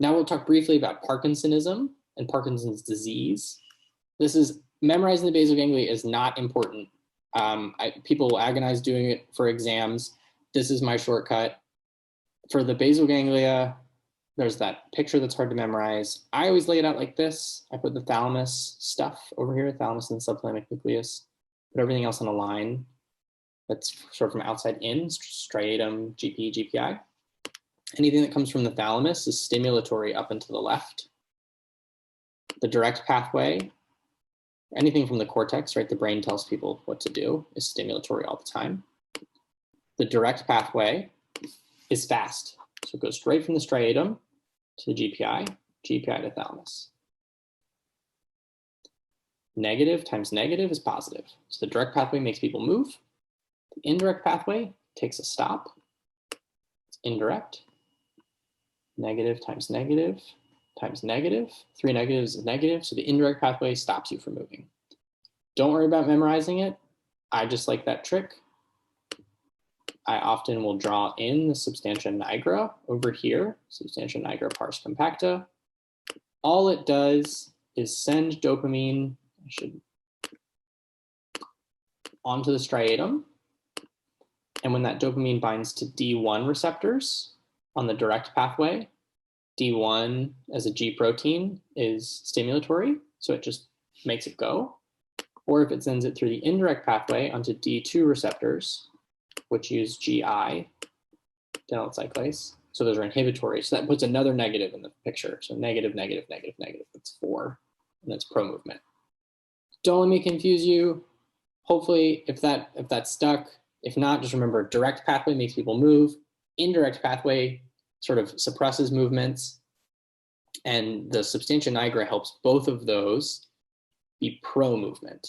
Now we'll talk briefly about Parkinsonism and Parkinson's disease. This is memorizing the basal ganglia is not important. People will agonize doing it for exams. This is my shortcut. For the basal ganglia, there's that picture that's hard to memorize. I always lay it out like this. I put the thalamus stuff over here, thalamus and subthalamic nucleus, put everything else on a line that's sort of from outside in, striatum, GP, GPI. Anything that comes from the thalamus is stimulatory up and to the left. The direct pathway, anything from the cortex, right? The brain tells people what to do, is stimulatory all the time. The direct pathway is fast. So it goes straight from the striatum to the GPI, GPI to thalamus. Negative times negative is positive. So the direct pathway makes people move. The indirect pathway takes a stop. It's indirect. Negative times negative times negative. 3 negatives is negative. So the indirect pathway stops you from moving. Don't worry about memorizing it. I just like that trick. I often will draw in the substantia nigra over here, substantia nigra pars compacta. All it does is send dopamine onto the striatum. And when that dopamine binds to D1 receptors on the direct pathway, D1 as a G protein is stimulatory, so it just makes it go. Or if it sends it through the indirect pathway onto D2 receptors, which use GI, dentyl cyclase. So those are inhibitory. So that puts another negative in the picture. So negative, negative, negative, negative. That's 4. And that's pro-movement. Don't let me confuse you. Hopefully, if that's stuck, if not, just remember direct pathway makes people move. Indirect pathway sort of suppresses movements. And the substantia nigra helps both of those be pro-movement.